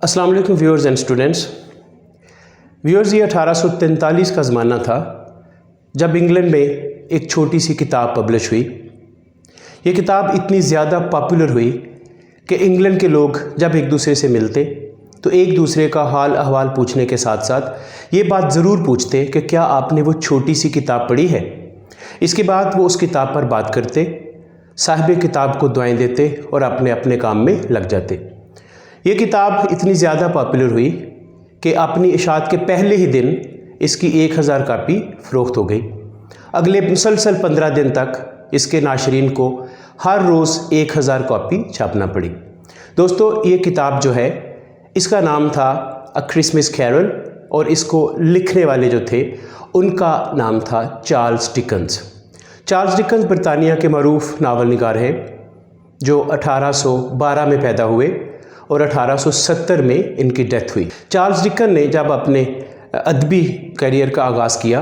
अस्सलाम वालेकुम viewers and students. Viewers, ये 1843 का ज़माना था जब इंग्लैंड में एक छोटी सी किताब पब्लिश हुई। ये किताब इतनी ज़्यादा पॉपुलर हुई कि इंग्लैंड के लोग जब एक दूसरे से मिलते तो एक दूसरे का हाल अहवाल पूछने के साथ साथ ये बात ज़रूर पूछते कि क्या आपने वो छोटी सी किताब पढ़ी है। इसके बाद वो उस किताब पर बात करते, साहिब किताब को दुआएं देते और अपने अपने काम में लग जाते। ये किताब इतनी ज़्यादा पॉपुलर हुई कि अपनी इशाअत के पहले ही दिन इसकी 1000 कापी फ़रोख्त हो गई। अगले मुसलसल 15 दिन तक इसके नाशरीन को हर रोज़ 1000 कॉपी छापना पड़ी। दोस्तों, ये किताब जो है इसका नाम था अ क्रिसमस कैरल और इसको लिखने वाले जो थे उनका नाम था चार्ल्स डिकन्स। चार्ल्स डिकन्स बरतानिया के मरूफ नावल निगार हैं जो 1812 में पैदा हुए और 1870 में इनकी डेथ हुई। चार्ल्स डिकन ने जब अपने अदबी करियर का आगाज़ किया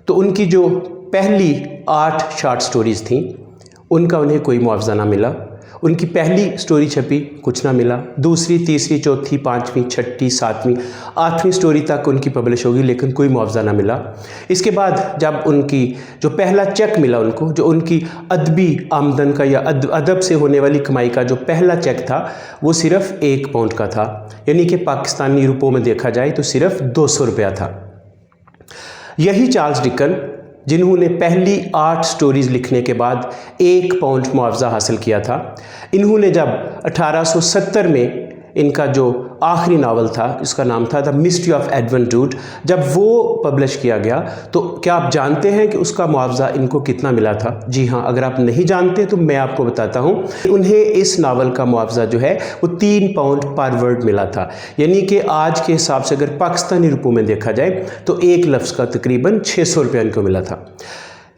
तो उनकी जो पहली 8 शॉर्ट स्टोरीज़ थीं उनका उन्हें कोई मुआवजा ना मिला। उनकी पहली स्टोरी छपी, कुछ ना मिला। दूसरी, तीसरी, चौथी, 5वीं, 6ठी, 7वीं, 8वीं स्टोरी तक उनकी पब्लिश होगी लेकिन कोई मुआवजा ना मिला। इसके बाद जब उनकी जो पहला चेक मिला उनको, जो उनकी अदबी आमदन का या अदब से होने वाली कमाई का जो पहला चेक था वो सिर्फ़ 1 पाउंड का था, यानी कि पाकिस्तानी रुपयों में देखा जाए तो सिर्फ 200 रुपया था। यही चार्ल्स डिकन जिन्होंने पहली 8 स्टोरीज़ लिखने के बाद 1 पाउंड मुआवजा हासिल किया था, इन्होंने जब 1870 में इनका जो आखिरी नावल था, इसका नाम था the mystery of Edwin druid, जब वो पब्लिश किया गया तो क्या आप जानते हैं कि उसका मुआवजा इनको कितना मिला था? जी हाँ, अगर आप नहीं जानते तो मैं आपको बताता हूँ। उन्हें इस नावल का मुआवजा जो है वो 3 पाउंड पर वर्ड मिला था, यानी कि आज के हिसाब से अगर पाकिस्तानी रुपयों में देखा जाए तो एक लफ्ज़ का तकरीबन 600 रुपया इनको मिला था।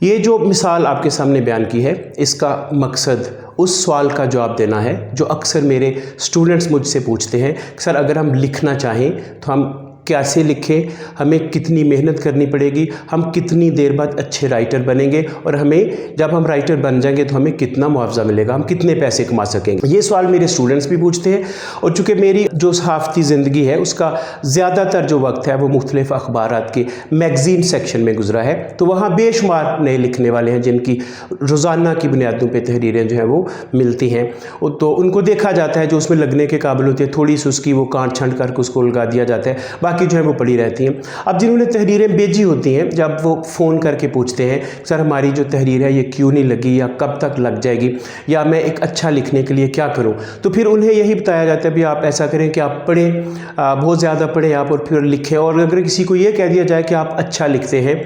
ये जो मिसाल आपके सामने बयान की है, इसका मकसद उस सवाल का जवाब देना है जो अक्सर मेरे स्टूडेंट्स मुझसे पूछते हैं, सर अगर हम लिखना चाहें तो हम कैसे लिखें, हमें कितनी मेहनत करनी पड़ेगी, हम कितनी देर बाद अच्छे राइटर बनेंगे और हमें जब हम राइटर बन जाएंगे तो हमें कितना मुआवजा मिलेगा, हम कितने पैसे कमा सकेंगे। ये सवाल मेरे स्टूडेंट्स भी पूछते हैं और चूँकि मेरी जो सहाफ़ती ज़िंदगी है उसका ज़्यादातर जो वक्त है वो मुख्तलिफ़ अखबारात के मैगज़ीन सेक्शन में गुजरा है, तो वहाँ बेशुमार नए लिखने वाले हैं जिनकी रोज़ाना की बुनियादों पर तहरीरें जो हैं वो मिलती हैं। तो उनको देखा जाता है, जो उसमें लगने के काबिल होती है, थोड़ी सी उसकी वो काट छांट करके उसको उलगा दिया जाता है, बाकी जो है वो पड़ी रहती हैं। अब जिन्होंने तहरीरें भेजी होती हैं, जब वो फ़ोन करके पूछते हैं सर हमारी जो तहरीर है ये क्यों नहीं लगी या कब तक लग जाएगी या मैं एक अच्छा लिखने के लिए क्या करूं, तो फिर उन्हें यही बताया जाता है भी आप ऐसा करें कि आप पढ़ें, बहुत ज़्यादा पढ़ें आप और फिर लिखें। और अगर किसी को ये कह दिया जाए कि आप अच्छा लिखते हैं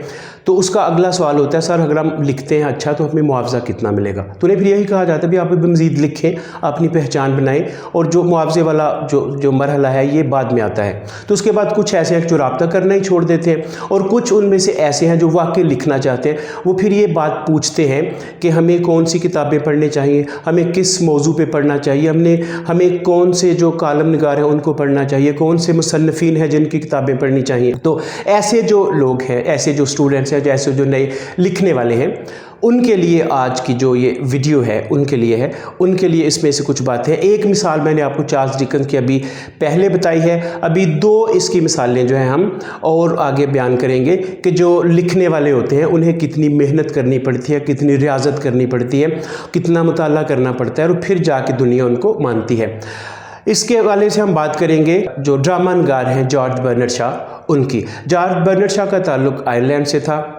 तो उसका अगला सवाल होता है सर अगर हम लिखते हैं अच्छा तो हमें मुआवजा कितना मिलेगा। तो उन्हें फिर यही कहा जाता है भी आप मज़ीद लिखें, अपनी पहचान बनाएं और जो मुआवजे वाला जो मरहला है ये बाद में आता है। तो उसके बाद कुछ ऐसे हैं जो रब्ता करना ही छोड़ देते हैं और कुछ उनमें से ऐसे हैं जो वाकई लिखना चाहते हैं। वो फिर ये बात पूछते हैं कि हमें कौन सी किताबें पढ़नी चाहिए, हमें किस मौजू पे पढ़ना चाहिए, हमें कौन से जो कालम निगार हैं उनको पढ़ना चाहिए, कौन से मुसन्निफ़ीन हैं जिनकी किताबें पढ़नी चाहिए। तो ऐसे जो लोग हैं, ऐसे जो स्टूडेंट्स हैं, जैसे जो नए लिखने वाले हैं, उनके लिए आज की जो ये वीडियो है उनके लिए इसमें से कुछ बातें हैं। एक मिसाल मैंने आपको चार्ल्स डिकन्स की अभी पहले बताई है, अभी 2 इसकी मिसालें जो हैं हम और आगे बयान करेंगे कि जो लिखने वाले होते हैं उन्हें कितनी मेहनत करनी पड़ती है, कितनी रियाजत करनी पड़ती है, कितना मुताला करना पड़ता है और फिर जाके दुनिया उनको मानती है। इसके हवाले से हम बात करेंगे जो ड्रामा नगार हैं जॉर्ज बर्नर्ड शॉ, उनकी। जॉर्ज बर्नर्ड शॉ का ताल्लुक आयरलैंड से था।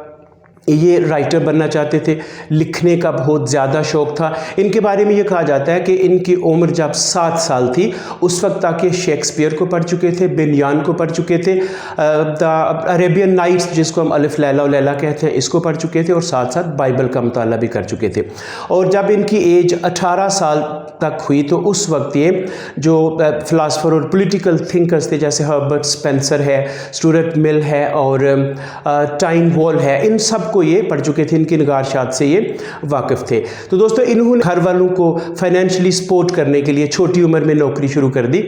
ये राइटर बनना चाहते थे, लिखने का बहुत ज़्यादा शौक़ था। इनके बारे में ये कहा जाता है कि इनकी उम्र जब 7 साल थी उस वक्त तक ये शेक्सपियर को पढ़ चुके थे, बेनियान को पढ़ चुके थे, द अरेबियन नाइट्स जिसको हम अलिफ लैला और लैला कहते हैं इसको पढ़ चुके थे और साथ साथ बाइबल का मुताला भी कर चुके थे। और जब इनकी एज 18 साल तक हुई तो उस वक्त ये जो फ़िलासफ़र और पॉलिटिकल थिंकर्स थे जैसे हर्बर्ट स्पेंसर है, स्टुअर्ट मिल है और टाइम वॉल है, इन सब को ये पढ़ चुके थे, इनकी निगारशात से ये वाकिफ़ थे। तो दोस्तों, इन्होंने घर वालों को फाइनेंशियली सपोर्ट करने के लिए छोटी उम्र में नौकरी शुरू कर दी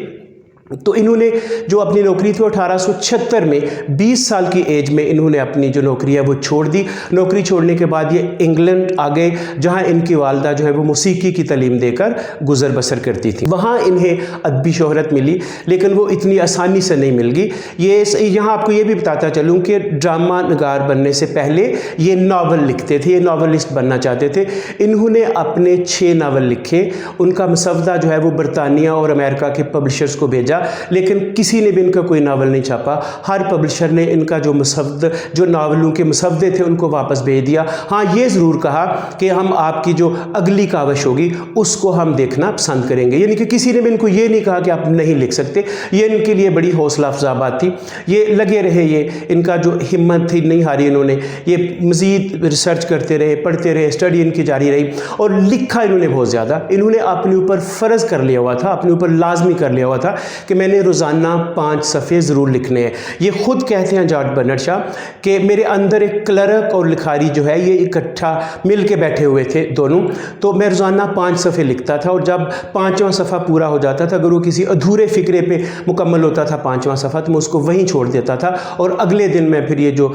तो इन्होंने जो अपनी नौकरी थी 1876 में 20 साल की एज में इन्होंने अपनी जो नौकरी है वो छोड़ दी। नौकरी छोड़ने के बाद ये इंग्लैंड आ गए, जहाँ इनकी वालदा जो है वो मौसीकी की तालीम देकर गुजर बसर करती थी। वहाँ इन्हें अदबी शोहरत मिली, लेकिन वो इतनी आसानी से नहीं मिल गई। ये यहाँ आपको ये भी बताता चलूँ कि ड्रामा नगार बनने से पहले ये नावल लिखते थे, ये नावलिस्ट बनना चाहते थे। इन्होंने अपने 6 नावल लिखे, उनका मसवदा जो है वो बरतानिया और अमेरिका के पब्लिशर्स को भेजा, लेकिन किसी ने भी इनका कोई नावल नहीं छापा। हर पब्लिशर ने इनका जो नावलों के मसवदे थे उनको वापस भेज दिया। हाँ, ये ज़रूर कहा कि हम आपकी जो अगली काविश होगी उसको हम देखना पसंद करेंगे, यानी कि किसी ने भी इनको ये नहीं कहा कि आप नहीं लिख सकते। ये इनके लिए बड़ी हौसला अफजा बात थी। ये लगे रहे, ये इनका जो हिम्मत थी नहीं हारी इन्होंने, ये मज़ीद रिसर्च करते रहे, पढ़ते रहे, स्टडी इनकी जारी रही और लिखा इन्होंने बहुत ज़्यादा। इन्होंने अपने ऊपर फ़र्ज़ कर लिया हुआ था, अपने ऊपर लाजमी कर लिया हुआ था कि मैंने रोज़ाना 5 सफ़े ज़रूर लिखने हैं। ये ख़ुद कहते हैं जॉर्ज बर्नार्ड शॉ कि मेरे अंदर एक क्लर्क और लिखारी जो है ये इकट्ठा मिल के बैठे हुए थे दोनों, तो मैं रोज़ाना 5 सफ़े लिखता था और जब 5वां सफ़ा पूरा हो जाता था, अगर वो किसी अधूरे फ़िक्रे पे मुकम्मल होता था 5वां सफ़ा, तो मैं उसको वहीं छोड़ देता था और अगले दिन मैं फिर ये जो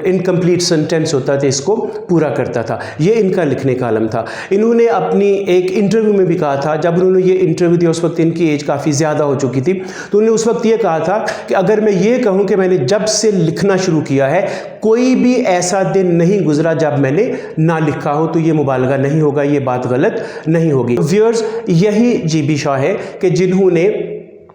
इनकम्प्लीट सेंटेंस होता था इसको पूरा करता था। ये इनका लिखने का आलम था। इन्होंने अपनी एक इंटरव्यू में भी कहा था, जब उन्होंने ये इंटरव्यू दिया उस वक्त इनकी एज काफ़ी ज़्यादा हो चुकी थी, तो उन्होंने उस वक्त ये कहा था कि अगर मैं ये कहूँ कि मैंने जब से लिखना शुरू किया है कोई भी ऐसा दिन नहीं गुजरा जब मैंने ना लिखा हो, तो ये मुबालगा नहीं होगा, ये बात गलत नहीं होगी। व्यूअर्स, यही जीबी शॉ है कि जिन्होंने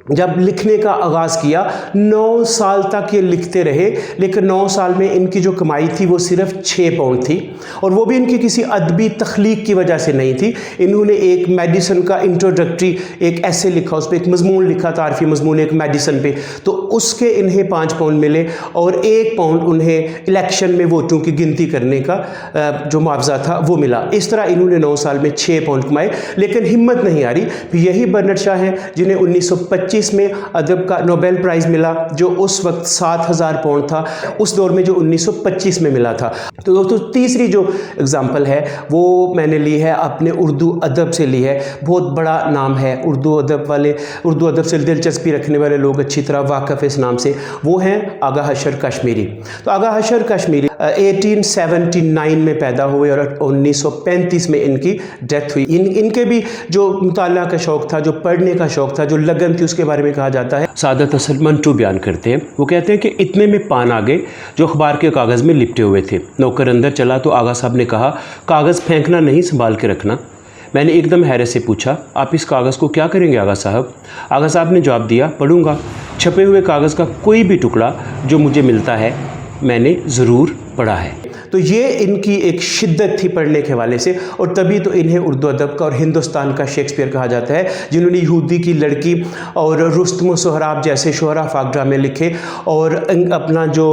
जब लिखने का आगाज़ किया 9 साल तक ये लिखते रहे, लेकिन 9 साल में इनकी जो कमाई थी वो सिर्फ 6 पाउंड थी और वो भी इनकी किसी अदबी तख्लीक की वजह से नहीं थी। इन्होंने एक मेडिसिन का इंट्रोडक्टरी एक ऐसे लिखा, उस पर एक मजमून लिखा, तारफ़ी मजमून एक मेडिसिन पे, तो उसके इन्हें 5 पाउंड मिले और 1 पाउंड उन्हें इलेक्शन में वोटों की गिनती करने का जो मुआवजा था वो मिला। इस तरह इन्होंने 9 साल में 6 पाउंड कमाए, लेकिन हिम्मत नहीं आ रही। यही बर्नार्ड शॉ हैं जिन्हें 1925 में अदब का नोबेल प्राइज़ मिला, जो उस वक्त 7000 पाउंड था, उस दौर में जो 1925 में मिला था। तो दोस्तों, तीसरी जो एग्ज़ाम्पल है वो मैंने ली है अपने उर्दू अदब से ली है। बहुत बड़ा नाम है उर्दू अदब से दिलचस्पी रखने वाले लोग अच्छी तरह वाक़फ़ इस नाम से, वो हैं आगा हशर कश्मीरी। तो आगा हशर कश्मीरी 1879 में पैदा हुए और 1935 में इनकी डेथ हुई। इनके भी जो मुताला का शौक़ था, जो पढ़ने का शौक़ था, जो लगन थी, उसके बारे में कहा जाता है। सादत असल मंटू बयान करते हैं, वो कहते हैं कि इतने में पान आ गए जो अखबार के कागज़ में लिपटे हुए थे। नौकर अंदर चला तो आगा साहब ने कहा, कागज़ फेंकना नहीं, संभाल के रखना। मैंने एकदम हैरत से पूछा, आप इस कागज़ को क्या करेंगे आगा साहब? आगा साहब ने जवाब दिया, पढ़ूंगा। छपे हुए कागज़ का कोई भी टुकड़ा जो मुझे मिलता है मैंने ज़रूर पढ़ा है। तो ये इनकी एक शिद्दत थी पढ़ने के हवाले से, और तभी तो इन्हें उर्दू अदब का और हिंदुस्तान का शेक्सपियर कहा जाता है, जिन्होंने यहूदी की लड़की और रुस्तम सोहराब जैसे शोहरा फाक ड्रामे लिखे, और अपना जो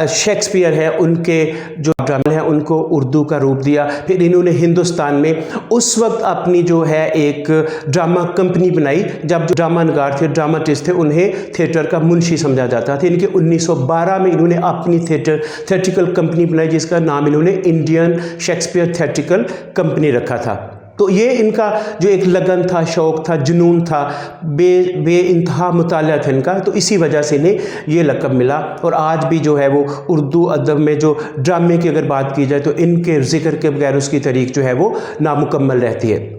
शेक्सपियर है उनके जो ड्रामे हैं उनको उर्दू का रूप दिया। फिर इन्होंने हिंदुस्तान में उस वक्त अपनी जो है एक ड्रामा कंपनी बनाई, जब जो ड्रामा नगार थे, ड्रामाटिस्ट थे, उन्हें थिएटर का मुंशी समझा जाता था। इनके 1912 में इन्होंने अपनी थिएट्रिकल कंपनी बनाई, जिसका नाम इन्होंने इंडियन शेक्सपियर थिएट्रिकल कंपनी रखा था। तो ये इनका जो एक लगन था, शौक़ था, जुनून था, बे इंतहा मुताला था इनका, तो इसी वजह से इन्हें ये लक़ब मिला। और आज भी जो है वो उर्दू अदब में जो ड्रामे की अगर बात की जाए तो इनके ज़िक्र के बगैर उसकी तारीख़ जो है वो नामुकम्मल रहती है।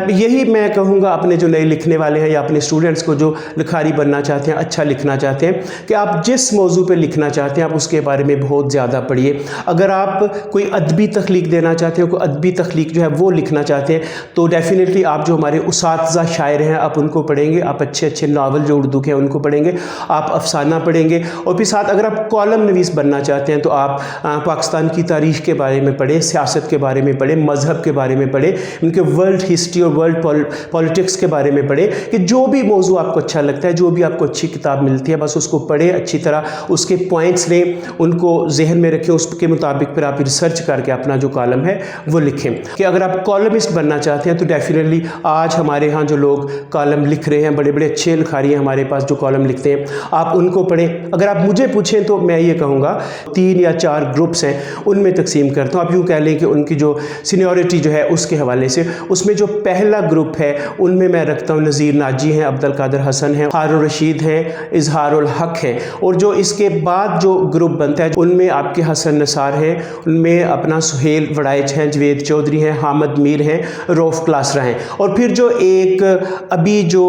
यही मैं कहूँगा अपने जो नए लिखने वाले हैं या अपने स्टूडेंट्स को जो लिखारी बनना चाहते हैं, अच्छा लिखना चाहते हैं, कि आप जिस मौजू पे लिखना चाहते हैं आप उसके बारे में बहुत ज़्यादा पढ़िए। अगर आप कोई अदबी तख्लीक देना चाहते हो, कोई अदबी तख्लीक जो है वो लिखना चाहते हैं, तो डेफ़िनेटली आप जो हमारे उसातिज़ा शायर हैं आप उनको पढ़ेंगे, आप अच्छे अच्छे नावल जो उर्दू के हैं उनको पढ़ेंगे, आप अफसाना पढ़ेंगे, और फिर साथ अगर आप कॉलम नवीस बनना चाहते हैं तो आप पाकिस्तान की तारीख़ के बारे में पढ़ें, सियासत के बारे में पढ़ें, मज़हब के बारे में पढ़ें, उनके वर्ल्ड हिस्ट्री और वर्ल्ड पॉलिटिक्स के बारे में पढ़ें, कि जो भी मौजू आपको अच्छा लगता है, जो भी आपको अच्छी किताब मिलती है, बस उसको पढ़ें अच्छी तरह, उसके पॉइंट्स लें, उनको जहन में रखें, उसके मुताबिक फिर आप रिसर्च करके अपना जो कॉलम है वो लिखें। कि अगर आप कॉलमिस्ट बनना चाहते हैं तो डेफिनेटली आज हमारे यहाँ जो लोग कॉलम लिख रहे हैं, बड़े बड़े अच्छे लिखारी हैं हमारे पास जो कॉलम लिखते हैं, आप उनको पढ़ें। अगर आप मुझे पूछें तो मैं ये कहूँगा 3 या 4 ग्रुप्स हैं, उनमें तकसीम करता हूँ। आप यूँ कह लें कि उनकी जो सीनियरिटी जो है उसके हवाले से, उसमें जो पहला ग्रुप है उनमें मैं रखता हूँ नज़ीर नाजी हैं, अब्दुल कादिर हसन हैं, हारून रशीद हैं, इजहारुल हक हैं। और जो इसके बाद जो ग्रुप बनता है उनमें आपके हसन नसार हैं, उनमें अपना सुहेल वड़ाइच हैं, जवेद चौधरी हैं, हामिद मीर हैं, रऊफ क्लासरा हैं। और फिर जो एक अभी जो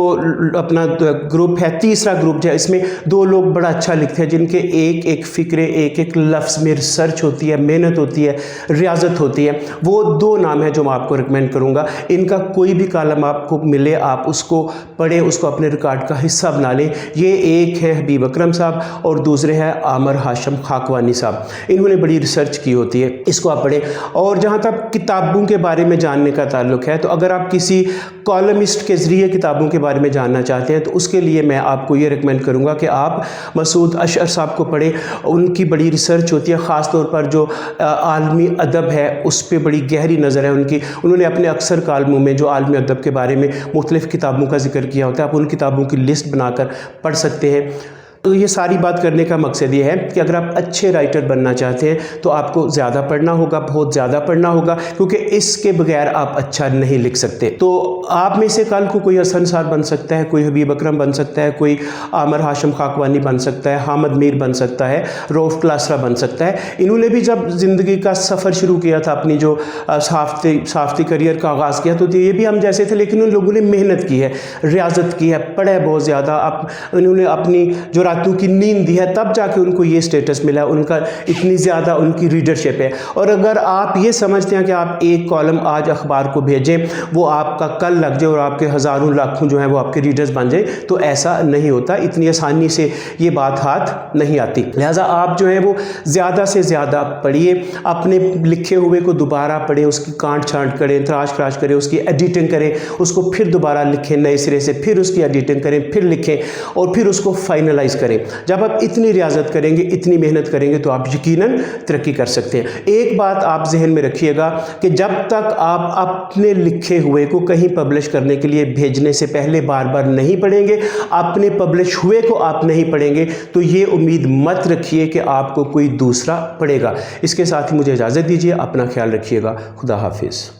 अपना ग्रुप है, तीसरा ग्रुप है, इसमें दो लोग बड़ा अच्छा लिखते हैं जिनके एक एक फ़िक्रे, एक एक लफ्ज़ में रिसर्च होती है, मेहनत होती है, रियाजत होती है। वो दो नाम हैं जो मैं आपको रिकमेंड करूँगा। इनका कोई भी कालम आपको मिले आप उसको पढ़ें, उसको अपने रिकॉर्ड का हिस्सा बना लें। ये एक है हबीब अकरम साहब और दूसरे हैं आमिर हाशिम खाकवानी साहब। इन्होंने बड़ी रिसर्च की होती है, इसको आप पढ़ें। और जहाँ तक किताबों के बारे में जानने का ताल्लुक़ है, तो अगर आप किसी कॉलमिस्ट के ज़रिए किताबों के बारे में जानना चाहते हैं तो उसके लिए मैं आपको ये रिकमेंड करूँगा कि आप मसूद अशअर साहब को पढ़ें। उनकी बड़ी रिसर्च होती है, ख़ास तौर पर जो आलमी अदब है उस पर बड़ी गहरी नज़र है उनकी। उन्होंने अपने अक्सर कालमों में जो आलमी अदब के बारे में मुख्तलिफ़ किताबों का जिक्र किया होता है, आप उन किताबों की लिस्ट बनाकर पढ़ सकते हैं। तो ये सारी बात करने का मकसद ये है कि अगर आप अच्छे राइटर बनना चाहते हैं तो आपको ज़्यादा पढ़ना होगा, बहुत ज़्यादा पढ़ना होगा, क्योंकि इसके बगैर आप अच्छा नहीं लिख सकते। तो आप में से कल को कोई हसन साहब बन सकता है, कोई हबीब अकरम बन सकता है, कोई आमिर हाशिम खाकवानी बन सकता है, हामिद मीर बन सकता है, रऊफ क्लासरा बन सकता है। इन्होंने भी जब ज़िंदगी का सफ़र शुरू किया था, अपनी जो सहाफ़ती करियर का आगाज़ किया, तो ये भी हम जैसे थे, लेकिन उन लोगों ने मेहनत की है, रियाजत की है, पढ़ा है बहुत ज़्यादा। उन्होंने अपनी जो रातों की नींद दी है, तब जाके उनको ये स्टेटस मिला, उनका इतनी ज़्यादा उनकी रीडरशिप है। और अगर आप ये समझते हैं कि आप एक कॉलम आज अखबार को भेजें, वो आपका कल लग जाए और आपके हज़ारों लाखों जो हैं वो आपके रीडर्स बन जाए, तो ऐसा नहीं होता। इतनी आसानी से ये बात हाथ नहीं आती। लिहाजा आप जो है वो ज़्यादा से ज़्यादा पढ़िए, अपने लिखे हुए को दोबारा पढ़ें, उसकी काट छांट करें, तराश खराश करें, उसकी एडिटिंग करें, उसको फिर दोबारा लिखें नए सिरे से, फिर उसकी एडिटिंग करें, फिर लिखें और फिर उसको फाइनलाइज करें। जब आप इतनी रियाजत करेंगे, इतनी मेहनत करेंगे, तो आप यकीनन तरक्की कर सकते हैं। एक बात आप जहन में रखिएगा कि जब तक आप अपने लिखे हुए को कहीं पब्लिश करने के लिए भेजने से पहले बार बार नहीं पढ़ेंगे, अपने पब्लिश हुए को आप नहीं पढ़ेंगे, तो ये उम्मीद मत रखिए कि आपको कोई दूसरा पढ़ेगा। इसके साथ ही मुझे इजाज़त दीजिए, अपना ख्याल रखिएगा। खुदा हाफिज़।